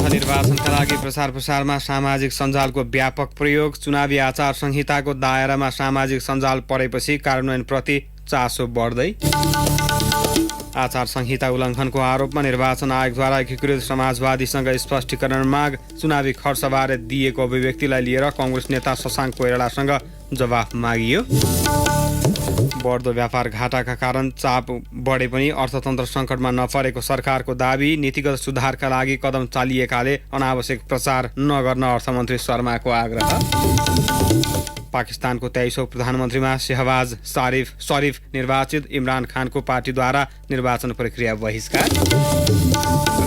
निर्वाचनका लागि प्रचार प्रसारमा सामाजिक सञ्जालको व्यापक प्रयोग। चुनावी आचार संहिताको दायरामा सामाजिक सञ्जाल परेपछि कार्यान्वयनप्रति चासो बढ्दै। आचार संहिता उल्लङ्घनको आरोपमा निर्वाचन आयोगद्वारा एकीकृत समाजवादीसँग स्पष्टीकरण माग। चुनावी खर्चबारे दिएको अभिव्यक्तिलाई लिएर कङ्ग्रेस नेता शशाङ्क कोइरालासँग जवाफ मागियो। बढ्दो व्यापार घाटाका कारण चाप बढे पनि अर्थतन्त्र सङ्कटमा नपरेको सरकारको दाबी। नीतिगत सुधारका लागि कदम चालिएकाले अनावश्यक प्रचार नगर्न अर्थमन्त्री शर्माको आग्रह। पाकिस्तानको 23औं प्रधानमन्त्रीमा शहबाज शरीफ निर्वाचित। इमरान खानको पार्टीद्वारा निर्वाचन प्रक्रिया बहिष्कार।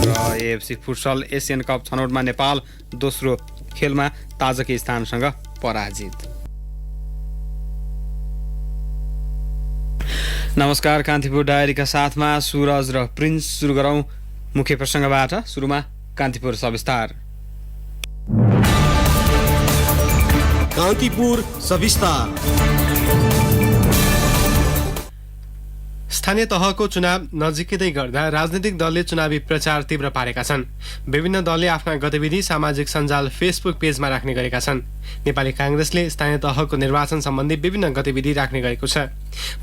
र एएफसी फुटसल एसियन कप छनौटमा नेपाल दोस्रो खेलमा ताजिकिस्तानसँग पराजित। नमस्कार, कान्तिपुर डायरीका साथमा सुरज र प्रिन्स। सुरु गरौं मुख्य प्रसङ्गबाट। सुरुमा कान्तिपुर सविस्तार। कान्तिपुर सविस्तार। स्थानीय तहको चुनाव नजिकै गर्दा राजनीतिक दलले चुनावी प्रचार तीव्र पारेका छन्। विभिन्न दलले आफ्ना गतिविधि सामाजिक सञ्जाल फेसबुक पेजमा राख्ने गरेका छन्। नेपाली कांग्रेसले स्थानीय तहको निर्वाचन सम्बन्धी विभिन्न गतिविधि राख्ने गरेको छ।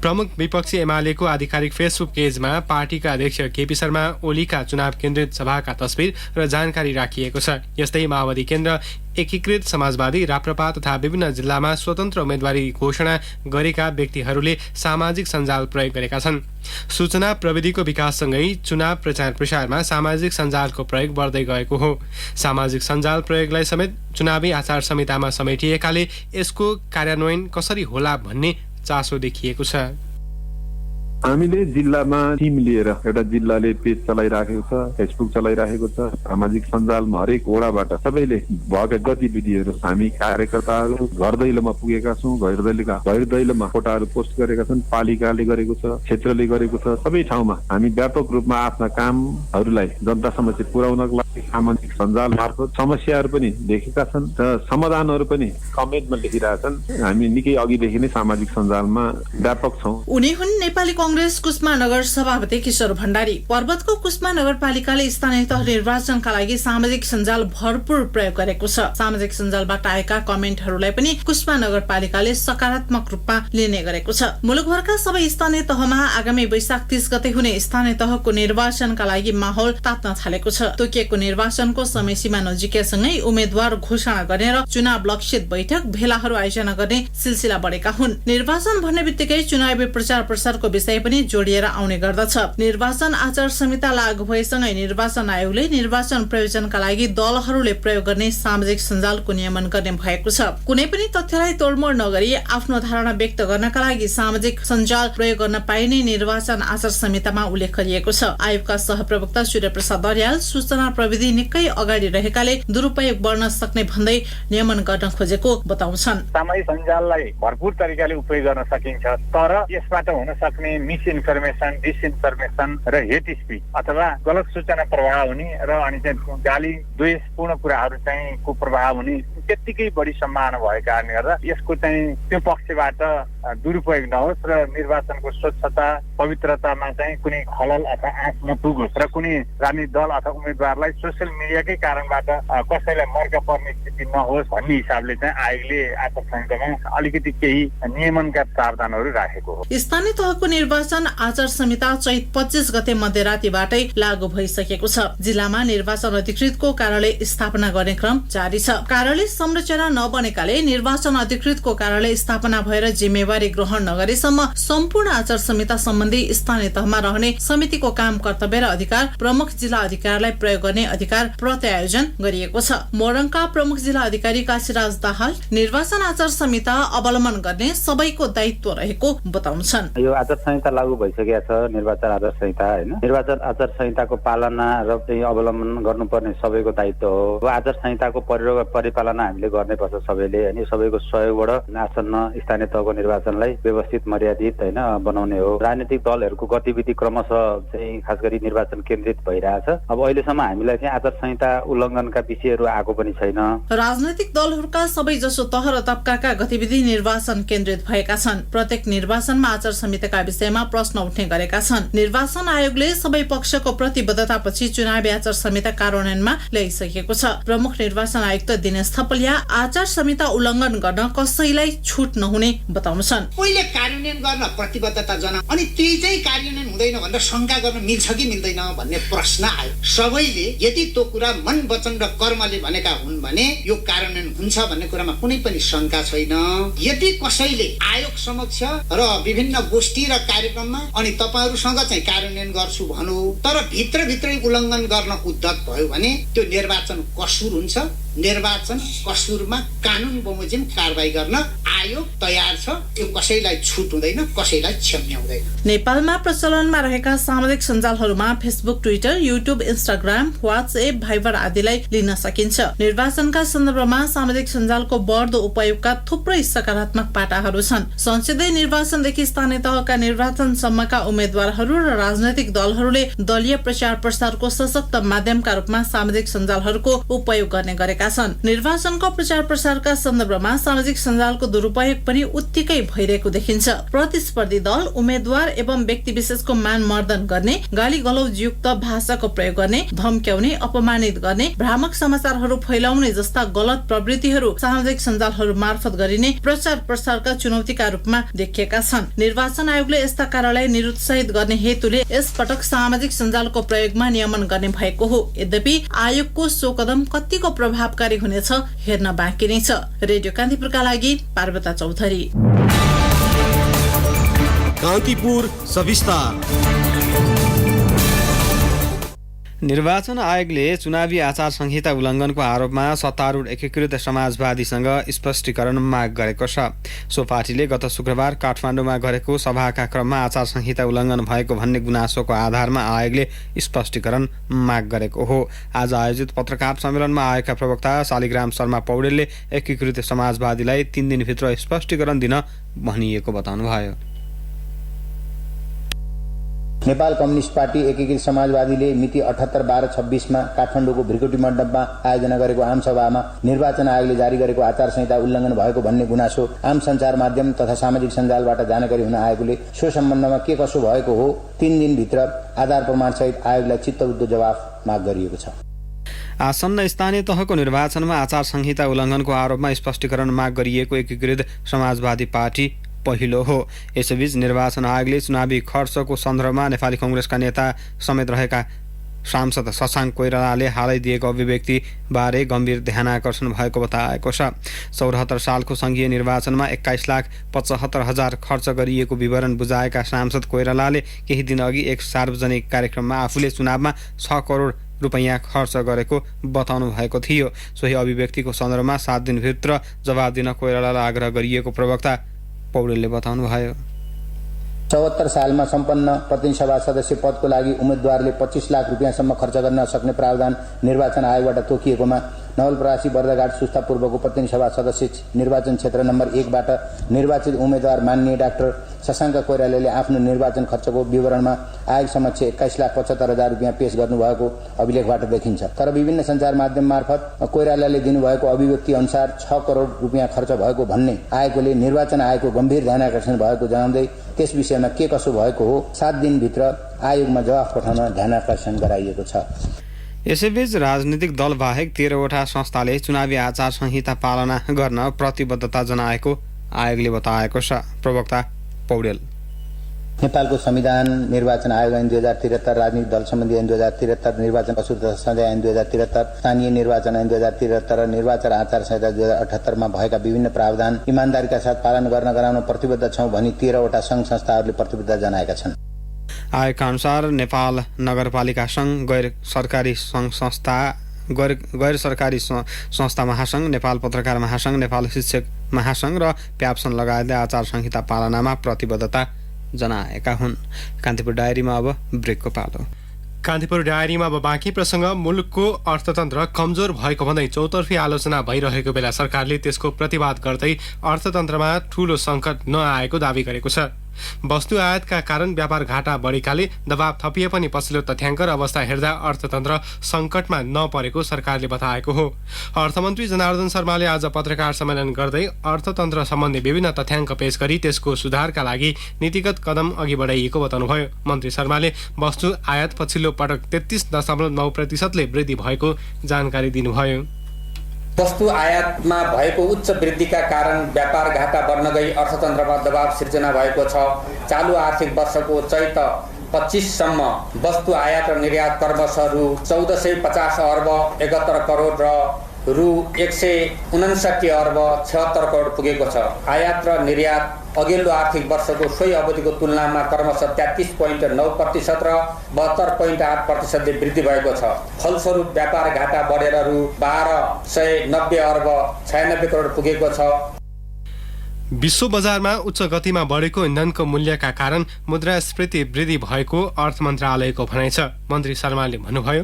प्रमुख विपक्षी एमालेको आधिकारिक फेसबुक पेजमा पार्टीका अध्यक्ष केपी शर्मा ओलीका चुनाव केन्द्रित सभाका तस्बिर र जानकारी राखिएको छ। यस्तै माओवादी केन्द्र, एकीकृत समाजवादी, राप्रपा तथा विभिन्न जिल्लामा स्वतन्त्र उम्मेदवारी घोषणा गरेका व्यक्तिहरूले सामाजिक सञ्जाल प्रयोग गरेका छन्। सूचना प्रविधिको विकाससँगै चुनाव प्रचार प्रसारमा सामाजिक सञ्जालको प्रयोग बढ्दै गएको हो। सामाजिक सञ्जाल प्रयोगलाई समेत चुनावी आचार संहितामा समेटिएकाले यसको कार्यान्वयन कसरी होला भन्ने चासो देखिएको छ। हामीले जिल्लामा टिम लिएर एउटा जिल्लाले पेज चलाइराखेको छ, फेसबुक चलाइराखेको छ। सामाजिक सञ्जालमा हरेक वडाबाट सबैले भएका गतिविधिहरू हामी कार्यकर्ताहरू घर दैलोमा पुगेका छौँ। घर दैलोमा फोटाहरू पोस्ट गरेका छन्। पालिकाले गरेको छ, क्षेत्रले गरेको छ। सबै ठाउँमा हामी व्यापक रूपमा आफ्ना कामहरूलाई जनता समक्ष पुर्याउनको लागि सामाजिक सञ्जाल मार्फत समस्याहरू पनि देखेका छन् र समाधानहरू पनि कमेन्टमा लेखिरहेछन्। हामी निकै अघिदेखि नै सामाजिक सञ्जालमा व्यापक छौँ। उनी हुन् नेपाली कांग्रेस कुस्मा नगर सभापति किशोर भण्डारी। पर्वतको कुस्मा नगरपालिकाले स्थानीय तह निर्वाचनका लागि सामाजिक सञ्जाल भरपूर प्रयोग गरेको छ। सामाजिक सञ्जालबाट आएका कमेन्टहरूलाई पनि कुस्मा नगरपालिकाले सकारात्मक रूपमा लिने गरेको छ। मुलुकभरका सबै स्थानीय तहमा आगामी वैशाख 30 गते हुने स्थानीय तहको निर्वाचनका लागि माहौल तात्न थालेको छ। तोकिएको निर्वाचनको समय सीमा नजिकैसँगै उम्मेद्वार घोषणा गर्ने र चुनाव लक्षित बैठक भेलाहरू आयोजना गर्ने सिलसिला बढेका हुन्। निर्वाचन भन्ने बित्तिकै चुनावी प्रचार प्रसारको विषय पनि जोडिएर आउने गर्दछ। निर्वाचन आचार संहिता लागू भएसँगै निर्वाचन आयोगले निर्वाचन प्रयोजनका लागि दलहरूले प्रयोग गर्ने सामाजिक सञ्जालको नियमन गर्ने भएको छ। कुनै पनि तथ्यलाई तोडमोड नगरी आफ्नो धारणा व्यक्त गर्नका लागि सामाजिक सञ्जाल प्रयोग गर्न पाइने निर्वाचन आचार संहितामा उल्लेख गरिएको छ। आयोगका सहप्रवक्ता सूर्य प्रसाद दर्याल सूचना प्रविधि निकै अगाडि रहेकाले दुरुपयोग बढ्न सक्ने भन्दै नियमन गर्न खोजेको बताउँछन्। सामाजिक सञ्जाललाई भरपूर तरिकाले उपयोग गर्न सकिन्छ, तर यसबाट हुन सक्ने मिस इन्फर्मेसन, डिसइन्फर्मेसन र हेट स्पिच अथवा गलत सूचना प्रभाव हुने र अनि चाहिँ गाली द्वेषपूर्ण कुराहरू चाहिँ को प्रभाव हुने त्यत्तिकै बढी सम्भावना भएको कारणले गर्दा यसको चाहिँ त्यो पक्षबाट दुरुपयोग नहोस् र निर्वाचनको स्वच्छता पवित्रतामा चाहिँ कुनै खलल अथवा आँच नपुगोस् र कुनै राजनीतिक दल अथवा उम्मेद्वारलाई सोसियल मिडियाकै कारणबाट कसैलाई मर्का पर्ने स्थिति नहोस् भन्ने हिसाबले चाहिँ आयोगले आचार संहितामा अलिकति केही नियमनका प्रावधानहरू राखेको हो। स्थानीय तहको निर्वाचन आचार संहिता चैत 25 गते मध्यरातीबाटै लागू भइसकेको छ। जिल्लामा निर्वाचन अधिकृतको कार्यालय स्थापना गर्ने क्रम जारी छ। कार्यालय संरचना नबनेकाले निर्वाचन अधिकृतको कार्यालय स्थापना भएर जिम्मेवारी ग्रहण नगरेसम्म सम्पूर्ण आचार संहिता सम्बन्धी स्थानीय तहमा रहने समितिको काम, कर्तव्य र अधिकार प्रमुख जिल्ला अधिकारीलाई प्रयोग गर्ने अधिकार प्रत्यायोजन गरिएको छ। मोरङका प्रमुख जिल्ला अधिकारी काशीराज दाहाल निर्वाचन आचार संहिता अवलम्बन गर्ने सबैको दायित्व रहेको बताउँछन्। यो आचार संहिता लागू भइसकेको छ, निर्वाचन आचार संहिता हैन। निर्वाचन आचार संहिताको पालना र चाहिँ अवलम्बन गर्नुपर्ने सबैको दायित्व हो। आचार संहिताको परिपालना हामीले गर्नैपर्छ सबैले हैन। सबैको सहयोगबाट आसन्न स्थानीय तहको निर्वाचनलाई व्यवस्थित, मर्यादित हैन बनाउने हो। राजनीतिक दलहरूको गतिविधि क्रमशः चाहिँ खास गरी निर्वाचन केन्द्रित भइरहेछ। अब अहिलेसम्म हामीलाई चाहिँ आचार संहिता संहिता उल्लङ्घनका विषयहरू आएको पनि छैन। राजनैतिक दलहरूका सबैजसो तह र तबकाका गतिविधि निर्वाचन केन्द्रित भएका छन्। प्रत्येक निर्वाचनमा आचार संहिताका विषयमा प्रश्न उठ्ने गरेका छन्। निर्वाचन आयोगले सबै पक्षको प्रतिबद्धतापछि चुनावी आचार संहिता कार्यान्वयनमा ल्याइसकेको छ। प्रमुख निर्वाचन आयुक्त दिनेश थपलिया आचार संहिता उल्लङ्घन गर्न कसैलाई छुट नहुने बताउँछन्। पहिले कार्यान्वयन गर्न प्रतिबद्धता जना अनि त्यही चाहिँ कार्यान्वयन हुँदैन भनेर शंका गर्न मिल्छ कि मिल्दैन भन्ने प्रश्न आयो। सबैले यदि त्यो कुरा मन वचन र कर्मले भनेका हुन् भने यो कार्यान्वयन हुन्छ भन्ने कुरामा कुनै पनि शंका छैन। यदि कसैले आयोग समक्ष र विभिन्न गोष्ठी र कार्यक्रममा अनि तपाईहरुसँग चाहिँ कार्यान्वयन गर्छु भनु तर भित्रभित्रै उल्लङ्घन गर्न उद्धत भयो भने त्यो निर्वाचन कसुर हुन्छ। निर्वाचन कसुरमा कानुन बमोजिम कारबाही गर्न आयोग तयार छ। यो कसैलाई छुट हुँदैन, कसैलाई क्षम्य हुँदैन। नेपालमा प्रचलनमा रहेका सामाजिक सञ्जालहरूमा Facebook, Twitter, YouTube, Instagram, WhatsApp, Viber आदिलाई लिन सकिन्छ। निर्वाचनका सन्दर्भमा सामाजिक सञ्जालको बढ्दो उपयोगका थुप्रै सकारात्मक पाटाहरू छन्। संसदीय निर्वाचनदेखि स्थानीय तहका निर्वाचनसम्मका उम्मेद्वारहरू र राजनैतिक दलहरूले दलीय प्रचार प्रसारको सशक्त माध्यमका रूपमा सामाजिक सञ्जालहरूको उपयोग गर्ने गरेका छन्। निर्वाचनको प्रचार प्रसारका सन्दर्भमा सामाजिक सञ्जालको दुरुपयोग पनि उत्तिकै भइरहेको देखिन्छ। प्रतिस्पर्धी दल, उम्मेद्वार एवं व्यक्ति विशेषको मान मर्दन गर्ने, गाली गलौजयुक्त भाषाको प्रयोग गर्ने, धम्क्याउने, अपमानित गर्ने, भ्रामक समाचारहरू फैलाउने जस्ता गलत प्रवृत्तिहरू सामाजिक सञ्जालहरू मार्फत गरिने प्रचार प्रसारका चुनौतीका रूपमा देखिएका छन्। निर्वाचन आयोगले यस्ता कार्यलाई निरुत्साहित गर्ने हेतुले यसपटक सामाजिक सञ्जालको प्रयोगमा नियमन गर्ने भएको हो। यद्यपि आयोगको सो कदम कतिको प्रभावकारी हुनेछ हेर्न बाँकी नै छ। रेडियो कान्तिपुरका लागि पार्वता चौधरी। कान्तिपुर सविस्तार। निर्वाचन आयोगले चुनावी आचार संहिता उल्लङ्घनको आरोपमा सत्तारूढ एकीकृत समाजवादीसँग स्पष्टीकरण माग गरेको छ। सो पार्टीले गत शुक्रबार काठमाडौँमा गरेको सभाका क्रममा आचार संहिता उल्लङ्घन भएको भन्ने गुनासोको आधारमा आयोगले स्पष्टीकरण माग गरेको हो। आज आयोजित पत्रकार सम्मेलनमा आयोगका प्रवक्ता शालिग्राम शर्मा पौडेलले एकीकृत समाजवादीलाई 3 दिनभित्र स्पष्टीकरण दिन भनिएको बताउनुभयो। नेपाल कम्युनिस्ट पार्टी एकीकृत समाजवादीले मिति 78/12/26 मा काठमाडौँको भृकुटी मण्डपमा आयोजना गरेको आमसभामा निर्वाचन आयोगले जारी गरेको आचार संहिता उल्लङ्घन भएको भन्ने गुनासो आम सञ्चार माध्यम तथा सामाजिक सञ्जालबाट जानकारी हुन आएकोले सो सम्बन्धमा के कसो भएको हो 3 दिनभित्र आधार प्रमाणसहित आयोगलाई चित्तबुद्ध जवाफ माग गरिएको छ। आसन्न स्थानीय तहको निर्वाचनमा आचार संहिता उल्लङ्घनको आरोपमा स्पष्टीकरण माग गरिएको एकीकृत समाजवादी पार्टी पहिलो हो। यसैबीच निर्वाचन आयोगले चुनावी खर्चको सन्दर्भमा नेपाली कांग्रेसका नेता समेत रहेका सांसद शशाङ्क कोइरालाले हालै दिएको अभिव्यक्तिबारे गम्भीर ध्यानाकर्षण भएको बताएको छ। 74 सालको संघीय निर्वाचनमा 21,75,000 खर्च गरिएको विवरण बुझाएका सांसद कोइरालाले केही दिन अघि एक सार्वजनिक कार्यक्रममा आफूले चुनावमा 6 करोड रुपैयाँ खर्च गरेको बताउनु भएको थियो। सोही अभिव्यक्तिको सन्दर्भमा 7 दिनभित्र जवाब दिन कोइरालालाई आग्रह गरिएको प्रवक्ता पौडेलले बताउनुभयो। 74 सालमा सम्पन्न प्रतिनिधि सभा सदस्य पदको लागि उम्मेद्वारले 25 लाख रुपियाँसम्म खर्च गर्न सक्ने प्रावधान निर्वाचन आयोगबाट तोकिएकोमा नवलपरासी बर्दाघाट सुस्ता पूर्वको प्रतिनिधि सभा सदस्य निर्वाचन क्षेत्र नम्बर 1 बाट निर्वाचित उम्मेद्वार माननीय डाक्टर शशाङ्क कोइरालाले आफ्नो निर्वाचन खर्चको विवरणमा आयोग समक्ष 21,75,000 रुपियाँ पेश गर्नुभएको अभिलेखबाट देखिन्छ। तर विभिन्न सञ्चार माध्यम मार्फत कोइरालाले दिनुभएको अभिव्यक्ति अनुसार 6 करोड रुपियाँ खर्च भएको भन्ने आएकोले निर्वाचन आयोगको गम्भीर ध्यानाकर्षण भएको जनाउँदै त्यस विषयमा के कसो भएको हो 7 दिनभित्र आयोगमा जवाफ पठाउन ध्यानाकर्षण गराइएको छ। यसैबीच राजनीतिक दल बाहेक 13वटा संस्थाले चुनावी आचार संहिता पालना गर्न प्रतिबद्धता जनाएको आयोगले बताएको छ। प्रवक्ता पौडेल नेपालको संविधान, निर्वाचन आयोग ऐन 2073, राजनीतिक दल सम्बन्धी ऐन 2073, निर्वाचन कसुर तथा सजाय ऐन 2073, स्थानीय निर्वाचन ऐन 2073 र निर्वाचन आचार संहिता 2078 मा भएका विभिन्न प्रावधान इमानदारीका साथ पालन गर्न गराउन प्रतिबद्ध छौं भनी 13वटा संघ संस्थाहरूले प्रतिबद्धता जनाएका छन्। आयोगका अनुसार नेपाल नगरपालिका संघ, गैर सरकारी संस्था महासंघ, नेपाल पत्रकार महासंघ, नेपाल शिक्षक महासंघ र प्याप्सन लगायतले आचार संहिता पालनामा प्रतिबद्धता जनाएका हुन्। कान्तिपुर डायरीमा अब ब्रेकको पालो। कान्तिपुर डायरीमा अब बाँकी प्रसङ्ग। मुलुकको अर्थतन्त्र कमजोर भएको भन्दै चौतर्फी आलोचना भइरहेको बेला सरकारले त्यसको प्रतिवाद गर्दै अर्थतन्त्रमा ठूलो सङ्कट नआएको दावी गरेको छ। वस्तु आयातका कारण व्यापार घाटा बढेकाले दबाव थपिए पनि पछिल्लो तथ्याङ्क र अवस्था हेर्दा अर्थतन्त्र सङ्कटमा नपरेको सरकारले बताएको हो। अर्थमन्त्री जनार्दन शर्माले आज पत्रकार सम्मेलन गर्दै अर्थतन्त्र सम्बन्धी विभिन्न तथ्याङ्क पेश गरी त्यसको सुधारका लागि नीतिगत कदम अघि बढाइएको बताउनुभयो। मन्त्री शर्माले वस्तु आयात पछिल्लो पटक 33.9% वृद्धि भएको जानकारी दिनुभयो। वस्तु आयातमा भएको उच्च वृद्धिका कारण व्यापार घाटा बढ्न गई अर्थतन्त्रमा दबाव सिर्जना भएको छ। चालु आर्थिक वर्षको चैत 25 सम्म वस्तु आयात र निर्यात क्रमशः रु 1450 अर्ब 71 करोड र रु 159 अर्ब 76 करोड पुगेको छ। आयात र निर्यात अघिल्लो आर्थिक वर्षको सोही अवधिको तुलनामा क्रमशः 33.9% र 72.8% वृद्धि भएको छ। फलस्वरूप व्यापार घाटा बढेर रु 1290 अर्ब 96 करोड पुगेको छ। विश्व बजारमा उच्च गतिमा बढेको इन्धनको मूल्यका कारण मुद्रास्फीति वृद्धि भएको अर्थ मन्त्रालयको भनाइ छ। मन्त्री शर्माले भन्नुभयो,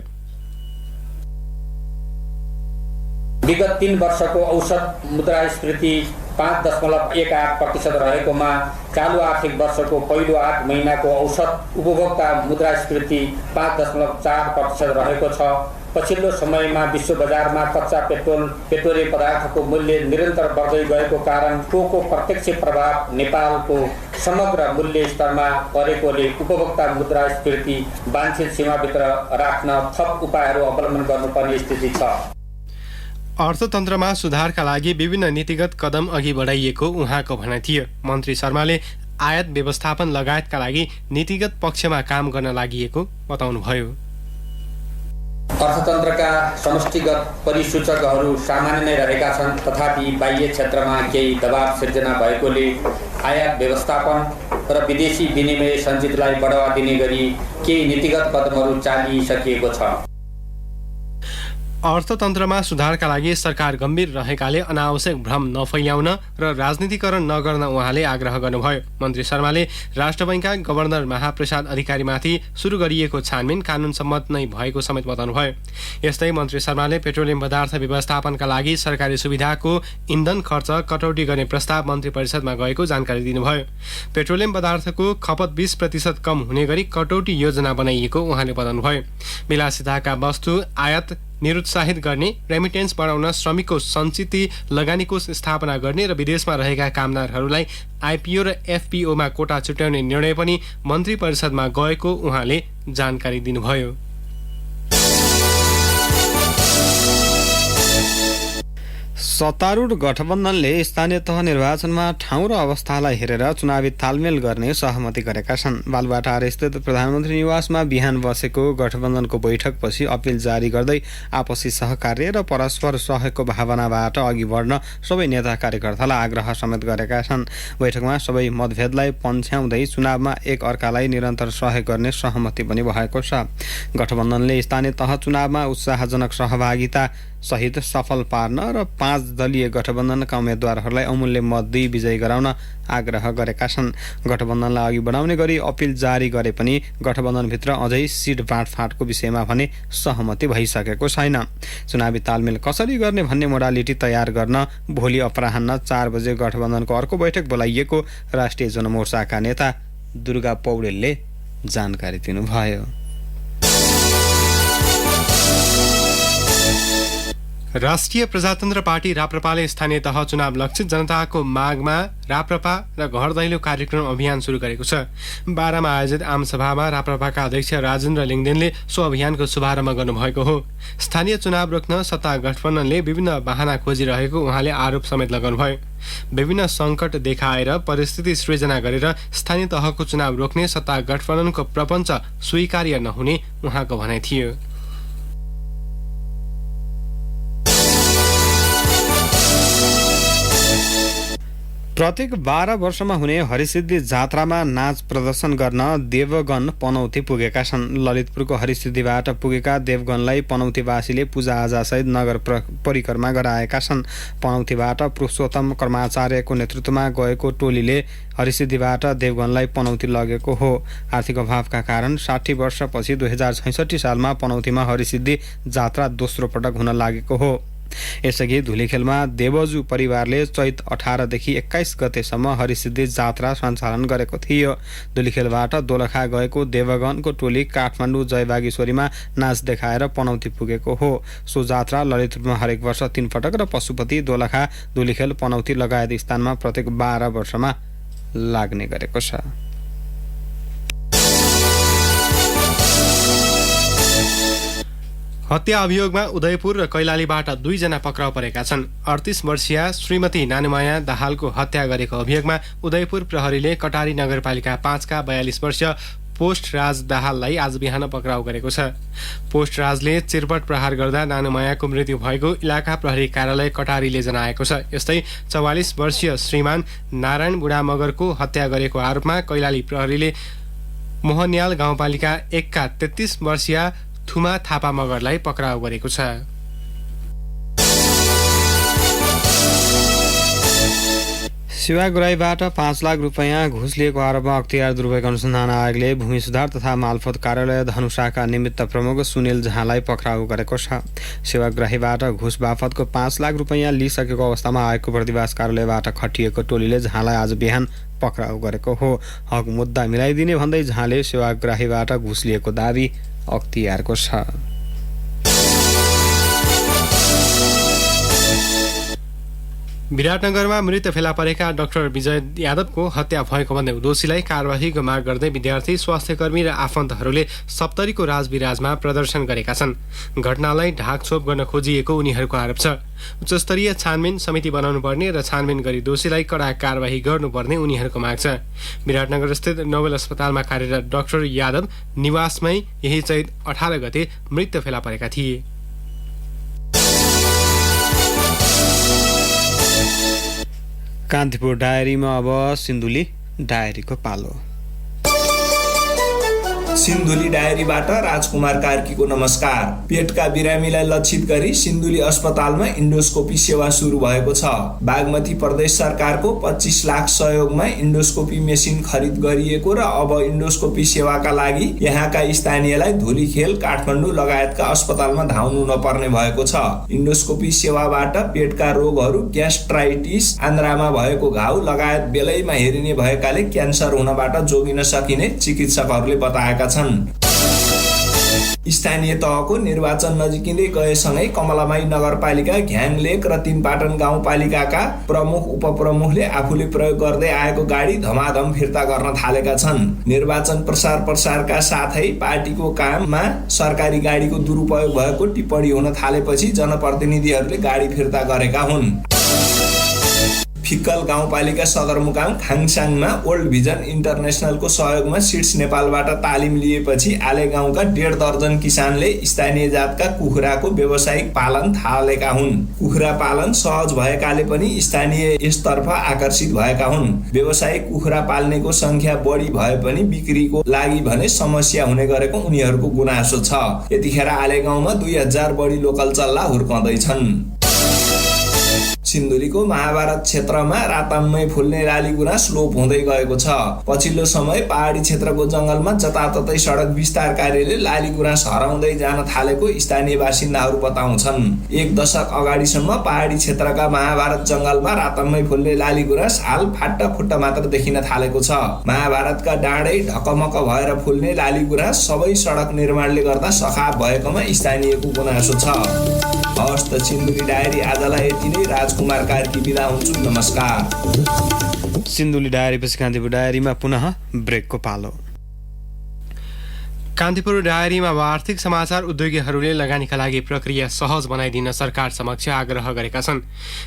विगत 3 वर्षको औसत मुद्रास्फीति 5.18% रहेकोमा चालु आर्थिक वर्षको पहिलो 8 महिनाको औसत उपभोक्ता मुद्रास्फीति 5.4% रहेको छ। पछिल्लो समयमा विश्व बजारमा कच्चा पेट्रोलियम पदार्थको मूल्य निरन्तर बढ्दै गएको कारण त्यसको प्रत्यक्ष प्रभाव नेपालको समग्र मूल्य स्तरमा परेकोले उपभोक्ता मुद्रास्फीति वाञ्छित सीमाभित्र राख्न थप उपायहरू अवलम्बन गर्नुपर्ने स्थिति छ। अर्थतन्त्रमा सुधारका लागि विभिन्न नीतिगत कदम अघि बढाइएको उहाँको भनाइ थियो। मन्त्री शर्माले आयात व्यवस्थापन लगायतका लागि नीतिगत पक्षमा काम गर्न लागि बताउनुभयो। अर्थतन्त्रका समष्टिगत परिसूचकहरू सामान्य नै रहेका छन्, तथापि बाह्य क्षेत्रमा केही दबाव सिर्जना भएकोले आयात व्यवस्थापन र विदेशी विनिमय सञ्चितलाई बढावा दिने गरी केही नीतिगत कदमहरू चालिसकिएको छ। अर्थतन्त्रमा सुधारका लागि सरकार गम्भीर रहेकाले अनावश्यक भ्रम नफैल्याउन र राजनीतिकरण नगर्न उहाँले आग्रह गर्नुभयो। मन्त्री शर्माले राष्ट्र बैंकका गभर्नर महाप्रसाद अधिकारीमाथि सुरु गरिएको छानबिन कानुन सम्मत नै भएको समेत बताउनुभयो। यस्तै मन्त्री शर्माले पेट्रोलियम पदार्थ व्यवस्थापनका लागि सरकारी सुविधाको इन्धन खर्च कटौती गर्ने प्रस्ताव मन्त्री परिषदमा गएको जानकारी दिनुभयो। पेट्रोलियम पदार्थको खपत 20% कम हुने गरी कटौती योजना बनाइएको उहाँले बताउनुभयो। विलासिताका वस्तु आयात निरुत्साहित गर्ने, रेमिटेन्स बढाउन श्रमिकको सञ्चित लगानी कोष स्थापना गर्ने र विदेशमा रहेका कामदारहरूलाई आइपिओ र एफपिओमा कोटा छुट्याउने निर्णय पनि मन्त्री परिषदमा गएको उहाँले जानकारी दिनुभयो। सत्तारूढ गठबन्धनले स्थानीय तह निर्वाचनमा ठाउँ र अवस्थालाई हेरेर चुनावी तालमेल गर्ने सहमति गरेका छन्। बालुवाटार स्थित प्रधानमन्त्री निवासमा बिहान बसेको गठबन्धनको बैठकपछि अपिल जारी गर्दै आपसी सहकार्य र परस्पर सहयोगको भावनाबाट अघि बढ्न सबै नेता कार्यकर्तालाई आग्रह समेत गरेका छन्। बैठकमा सबै मतभेदलाई पन्छ्याउँदै चुनावमा एक अर्कालाई निरन्तर सहयोग गर्ने सहमति पनि भएको छ। गठबन्धनले स्थानीय तह चुनावमा उत्साहजनक सहभागिता सहित सफल पार्न र 5 दलीय गठबन्धनका उम्मेद्वारहरूलाई अमूल्य मत दिई विजयी गराउन आग्रह गरेका छन्। गठबन्धनलाई अघि बढाउने गरी अपिल जारी गरे पनि गठबन्धनभित्र अझै सिट बाँडफाँडको विषयमा भने सहमति भइसकेको छैन। चुनावी तालमेल कसरी गर्ने भन्ने मोडालिटी तयार गर्न भोलि अपराह्न 4 बजे गठबन्धनको अर्को बैठक बोलाइएको राष्ट्रिय जनमोर्चाका नेता दुर्गा पौडेलले जानकारी दिनुभयो। राष्ट्रिय प्रजातन्त्र पार्टी राप्रपाले स्थानीय तह चुनाव लक्षित जनताको मागमा राप्रपा र घर दैलो कार्यक्रम अभियान सुरु गरेको छ। बारामा आयोजित आमसभामा राप्रपाका अध्यक्ष राजेन्द्र लिङदेनले सो अभियानको शुभारम्भ गर्नुभएको हो। स्थानीय चुनाव रोक्न सत्ता गठबन्धनले विभिन्न बहाना खोजिरहेको उहाँले आरोप समेत लगाउनुभयो। विभिन्न सङ्कट देखाएर परिस्थिति सृजना गरेर स्थानीय तहको चुनाव रोक्ने सत्ता गठबन्धनको प्रपञ्च स्वीकार्य नहुने उहाँको भनाइ थियो। प्रत्येक 12 वर्षमा हुने हरिसिद्धि जात्रामा नाच प्रदर्शन गर्न देवगन पनौती पुगेका छन्। ललितपुरको हरिसिद्धिबाट पुगेका देवगनलाई पनौतीवासीले पूजाआजासहित नगर परिक्रमा गराएका छन्। पनौतीबाट पुरुषोत्तम कर्माचार्यको नेतृत्वमा गएको टोलीले हरिसिद्धिबाट देवगनलाई पनौती लगेको हो। आर्थिक अभावका कारण 60 वर्षपछि 2066 सालमा पनौतीमा हरिसिद्धि जात्रा दोस्रो पटक हुन लागेको हो। यसअघि धुलीखेलमा देवजु परिवारले चैत 18 देखि 21 गतेसम्म हरिसिद्धि जात्रा सञ्चालन गरेको थियो। धुलीखेलबाट दोलखा गएको देवगनको टोली काठमाडौँ जयबागेश्वरीमा नाच देखाएर पनौती पुगेको हो। सो जात्रा ललितपुरमा हरेक वर्ष 3 पटक र पशुपति, दोलखा, धुलीखेल, पनौती लगायत स्थानमा प्रत्येक 12 वर्षमा लाग्ने गरेको छ। हत्या अभियोगमा उदयपुर र कैलालीबाट 2 जना पक्राउ परेका छन्। 38 वर्षीय श्रीमती नानुमाया दाहालको हत्या गरेको अभियोगमा उदयपुर प्रहरीले कटारी नगरपालिका 5 का 42 वर्षीय पोस्ट राज दाहाललाई आज बिहान पक्राउ गरेको छ। पोस्ट राजले चिरपट प्रहार गर्दा नानुमायाको मृत्यु भएको इलाका प्रहरी कार्यालय कटारीले जनाएको छ। यस्तै 44 वर्षीय श्रीमान नारायण बुढा मगरको हत्या गरेको आरोपमा कैलाली प्रहरीले मोहनियाल गाउँपालिका 1 का 33 वर्षीय थुमा थापा मगरलाई पक्राउ गरेको छ। सेवाग्राहीबाट 5 लाख रुपैयाँ घुस लिएको आरोपमा अख्तियार दुर्व्यवहार अनुसन्धान आयोगले भूमि सुधार तथा मालपोत कार्यालय धनुषाका निमित्त प्रमुख सुनिल झालाई पक्राउ गरेको छ। सेवाग्राहीबाट घुस बापतको 5 लाख रुपैयाँ लिइसकेको अवस्थामा आयोगको प्रतिवास कार्यालयबाट खटिएको टोलीले झालाई आज बिहान पक्राउ गरेको हो। हक मुद्दा मिलाइदिने भन्दै झाले सेवाग्राहीबाट घुस लिएको दाबी अख्तियारको छ। विराटनगरमा मृत फेला परेका डाक्टर विजय यादवको हत्या भएको भन्दै दोषीलाई कारबाहीको माग गर्दै विद्यार्थी, स्वास्थ्यकर्मी र आफन्तहरूले सप्तरीको राजविराजमा प्रदर्शन गरेका छन्। घटनालाई ढाकछोप गर्न खोजिएको उनीहरूको आरोप छ। उच्चस्तरीय छानबिन समिति बनाउनु पर्ने र छानबिन गरी दोषीलाई कडा कारबाही गर्नुपर्ने उनीहरूको माग छ। विराटनगर स्थित नोबेल अस्पतालमा कार्यरत डाक्टर यादव निवासमै यही चैत 18 गते मृत फेला परेका थिए। कान्तिपुर डायरीमा अब सिन्धुली डायरीको पालो। सिन्धुली डायरीबाट राजकुमार कार्कीको नमस्कार। पेटका बिरामीलाई लक्षित गरी सिन्धुली अस्पतालमा इन्डोस्कोपी सेवा सुरु भएको छ। बागमती प्रदेश सरकारको 25 लाख सहयोगमा इन्डोस्कोपी मेसिन खरिद गरिएको र अब इन्डोस्कोपी सेवाका लागि यहाँका स्थानीयलाई धुलीखेल, काठमाडौँ लगायतका अस्पतालमा धाउनु नपर्ने भएको छ। इन्डोस्कोपी सेवाबाट पेटका रोगहरू, ग्यास्ट्राइटिस, आन्द्रामा भएको घाउ लगायत बेलैमा हेरिने भएकाले क्यान्सर हुनबाट जोगिन सकिने चिकित्सकहरूले बताएका छन्। स्थानीय तहको निर्वाचन नजिकिँदै गएसँगै कमलामाई नगरपालिका, घ्याङलेक र तीनपाटन गाउँपालिकाका प्रमुख उपप्रमुखले आफूले प्रयोग गर्दै आएको गाडी धमाधम फिर्ता गर्न थालेका छन्। निर्वाचन प्रसारका साथै पार्टीको काममा सरकारी गाडीको दुरुपयोग भएको टिप्पणी हुन थालेपछि जनप्रतिनिधिहरूले गाडी फिर्ता गरेका हुन्। फिक्कल गाउँपालिका सदरमुकाम खाङसाङमा ओल्ड भिजन इन्टरनेसनलको सहयोगमा सिड्स नेपालबाट तालिम लिएपछि आले गाउँका 1.5 दर्जन किसानले स्थानीय जातका कुखुराको व्यावसायिक पालन थालेका हुन्। कुखुरा पालन सहज भएकाले पनि स्थानीय यसतर्फ आकर्षित भएका हुन्। व्यावसायिक कुखुरा पाल्नेको संख्या बढी भए पनि बिक्रीको लागि भने समस्या हुने गरेको उनीहरूको गुनासो छ। यतिखेर आले गाउँमा 2000 बढी लोकल चल्ला हुर्काउँदैछन्। सिन्धुलीको महाभारत क्षेत्रमा राताममै फुल्ने लालीगुराँस लोप हुँदै गएको छ। पछिल्लो समय पहाडी क्षेत्रको जंगलमा जताततै सडक विस्तार कार्यले लालीगुराँस हराउँदै जान थालेको स्थानीय बासिन्दाहरू बताउँछन्। 1 दशक अगाडिसम्म पहाडी क्षेत्रका महाभारत जंगलमा राताममै फुल्ने लालीगुराँस हाल फाट्टा फुट्टा मात्र देखिन थालेको छ। महाभारतका डाँडै ढकमक भएर फुल्ने लालीगुराँस सबै सडक निर्माणले गर्दा सखाप भएकोमा स्थानीयको गुनासो छ। हवस् त सिन्धुली डायरी आजलाई यति नै। राजकुमार कार्की बिदा हुन्छु, नमस्कार। सिन्धुली डायरीपछि कान्तिपुर डायरीमा पुनः ब्रेकको पालो। कान्तिपुर डायरीमा आर्थिक समाचार। उद्योगीहरूले लगानीका लागि प्रक्रिया सहज बनाइदिन सरकार समक्ष आग्रह गरेका छन्।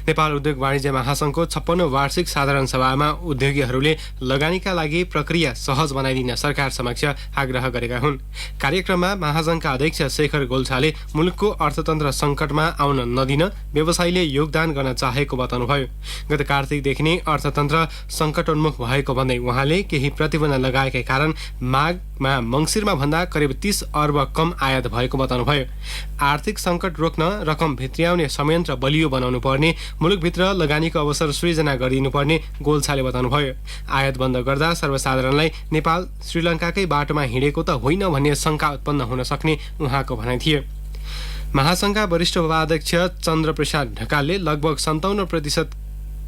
नेपाल उद्योग वाणिज्य महासंघको 56औं वार्षिक साधारण सभामा उद्योगीहरूले लगानीका लागि प्रक्रिया सहज बनाइदिन सरकार समक्ष आग्रह गरेका हुन्। कार्यक्रममा महासंघका अध्यक्ष शेखर गोल्छाले मुलुकको अर्थतन्त्र सङ्कटमा आउन नदिन व्यवसायीले योगदान गर्न चाहेको बताउनुभयो। गत कार्तिकदेखि नै अर्थतन्त्र सङ्कटोन्मुख भएको भन्दै उहाँले केही प्रतिबन्ध लगाएकै कारण माघमा मङ्सिरमा भन्दा करिब 30 अर्ब कम आयात भएको बताउनुभयो। आर्थिक सङ्कट रोक्न रकम भित्र्याउने संयन्त्र बलियो बनाउनु पर्ने, मुलुकभित्र लगानीको अवसर सृजना गरिदिनुपर्ने गोल्छाले बताउनुभयो। आयात बन्द गर्दा सर्वसाधारणलाई नेपाल श्रीलङ्काकै बाटोमा हिँडेको त होइन भन्ने शङ्का उत्पन्न हुन सक्ने उहाँको भनाइ थियो। महासङ्घका वरिष्ठ उपाध्यक्ष चन्द्रप्रसाद ढकालले लगभग 57%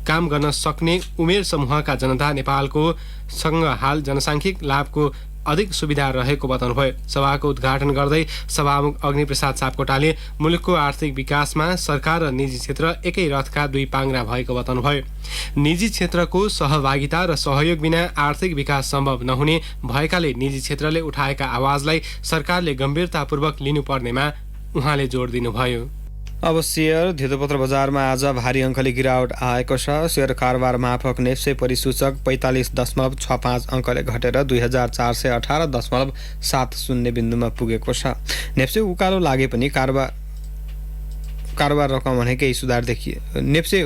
काम गर्न सक्ने उमेर समूहका जनता नेपालको सँग हाल जनसाङ्ख्यिक लाभको अधिक सुविधा रहेको बताउनुभयो। सभाको उद्घाटन गर्दै सभामुख अग्निप्रसाद सापकोटाले मुलुकको आर्थिक विकासमा सरकार र निजी क्षेत्र एकै रथका दुई पाङ्ग्रा भएको बताउनुभयो। निजी क्षेत्रको सहभागिता र सहयोग बिना आर्थिक विकास सम्भव नहुने भएकाले निजी क्षेत्रले उठाएका आवाजलाई सरकारले गम्भीरतापूर्वक लिनुपर्नेमा उहाँले जोड दिनुभयो। अब सेयर धितोपत्र बजारमा आज भारी अङ्कले गिरावट आएको छ। सेयर कारोबार मापक नेप्से परिसूचक 45.65 अङ्कले घटेर 2418.70 बिन्दुमा पुगेको छ। नेप्से उकालो लागे पनि कारोबार रकम भने केही सुधार देखियो। नेप्से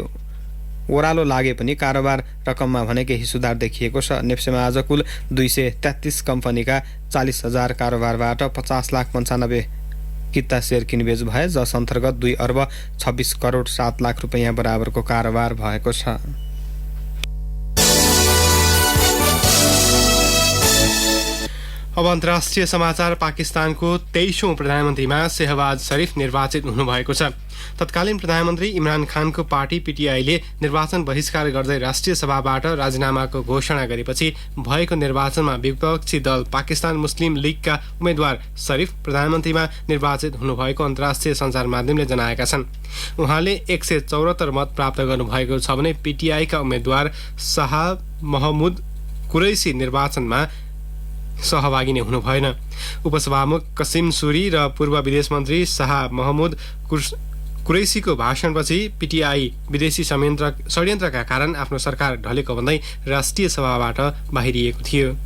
ओह्रालो लागे पनि कारोबार रकममा भने केही सुधार देखिएको छ। नेप्सेमा आज कुल 233 कम्पनीका 40,000 कारोबारबाट 50,95,00,000 किता सेयर किनबेच भए, जस अन्तर्गत 2 अर्ब 26 करोड 7 लाख रुपैयाँ बराबरको कारोबार भएको छ। अब अन्तर्राष्ट्रिय समाचार। पाकिस्तानको 23औं प्रधानमन्त्रीमा शेहबाज शरीफ निर्वाचित हुनुभएको छ। तत्कालीन प्रधानमन्त्री इमरान खानको पार्टी पीटीआईले निर्वाचन बहिष्कार गर्दै राष्ट्रिय सभाबाट राजीनामाको घोषणा गरेपछि भएको निर्वाचनमा विपक्षी दल पाकिस्तान मुस्लिम लीगका उम्मेद्वार शरीफ प्रधानमन्त्रीमा निर्वाचित हुनुभएको अन्तर्राष्ट्रिय सञ्चार माध्यमले जनाएका छन्। उहाँले 174 मत प्राप्त गर्नुभएको छ भने पीटीआईका उम्मेद्वार शाह महमुद कुरैशी निर्वाचनमा सहभागी नै हुनु भएन। उपसभामुख कसिम सुरी र पूर्व विदेश मन्त्री शाह महमुद कुरैशीको भाषणपछि पीटीआई विदेशी षड्यन्त्रका कारण आफ्नो सरकार ढलेको भन्दै राष्ट्रिय सभाबाट बाहिरिएको थियो।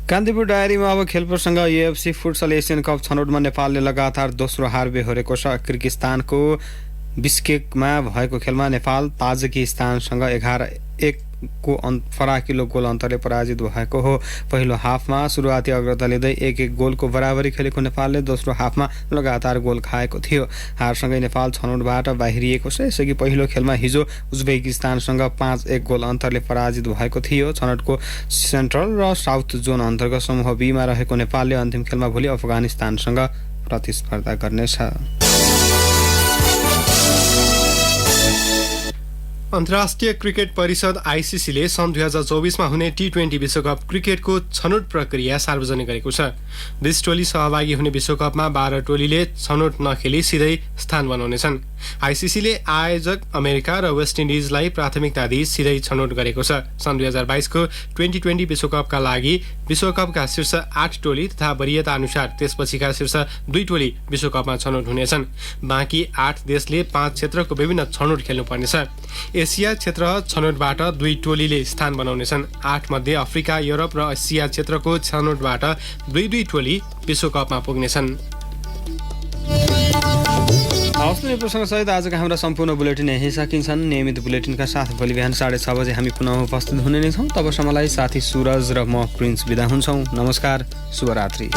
कान्तिपुर डायरीमा अब खेल प्रसङ्ग। यूएफसी फुटसल एसियन कप छनौटमा नेपालले लगातार दोस्रो हार बेहोरेको छ। किर्गिस्तानको बिस्केकमा भएको खेलमा नेपाल ताजिकिस्तानसँग 11-1 को फराकिलो गोल अन्तरले पराजित भएको हो। पहिलो हाफमा सुरुवाती अग्रता लिँदै 1-1 गोलको बराबरी खेलेको नेपालले दोस्रो हाफमा लगातार गोल खाएको थियो। हारसँगै नेपाल छनौटबाट बाहिरिएको छ। यसअघि पहिलो खेलमा हिजो उज्बेकिस्तानसँग 5-1 गोल अन्तरले पराजित भएको थियो। छनौटको सेन्ट्रल र साउथ जोन अन्तर्गत समूह बीमा रहेको नेपालले अन्तिम खेलमा भोलि अफगानिस्तानसँग प्रतिस्पर्धा गर्नेछ। अन्तर्राष्ट्रिय क्रिकेट परिषद आईसीसीले सन् 2024मा हुने टी20 विश्वकप क्रिकेटको छनौट प्रक्रिया सार्वजनिक गरेको छ। 20 टोली सहभागी हुने विश्वकपमा 12 टोलीले छनौट नखेली सिधै स्थान बनाउनेछन्। आईसीसीले आयोजक अमेरिका र वेस्ट इन्डिजलाई प्राथमिकता दिई सिधै छनौट गरेको छ। सन् 2022 को 2020 विश्वकपका लागि विश्वकपका शीर्ष 8 टोली तथा वरियता अनुसार त्यसपछिका शीर्ष 2 टोली विश्वकपमा छनौट हुनेछन्। बाँकी 8 देशले 5 क्षेत्रको विभिन्न छनौट खेल्नुपर्नेछ। एसिया क्षेत्र छनौटबाट 2 टोलीले स्थान बनाउनेछन्। 8 मध्ये अफ्रिका, युरोप र एसिया क्षेत्रको छनौटबाट 2-2 टोली विश्वकपमा पुग्नेछन्। हवस्, प्रसङ्गसहित आजका हाम्रा सम्पूर्ण बुलेटिन यही सकिन्छन्। नियमित बुलेटिनका साथ भोलि बिहान 6:30 बजे हामी पुनः उपस्थित हुने नै छौँ। तबसम्मलाई साथी सुरज र म प्रिन्स बिदा हुन्छौँ। नमस्कार, शुभरात्रि।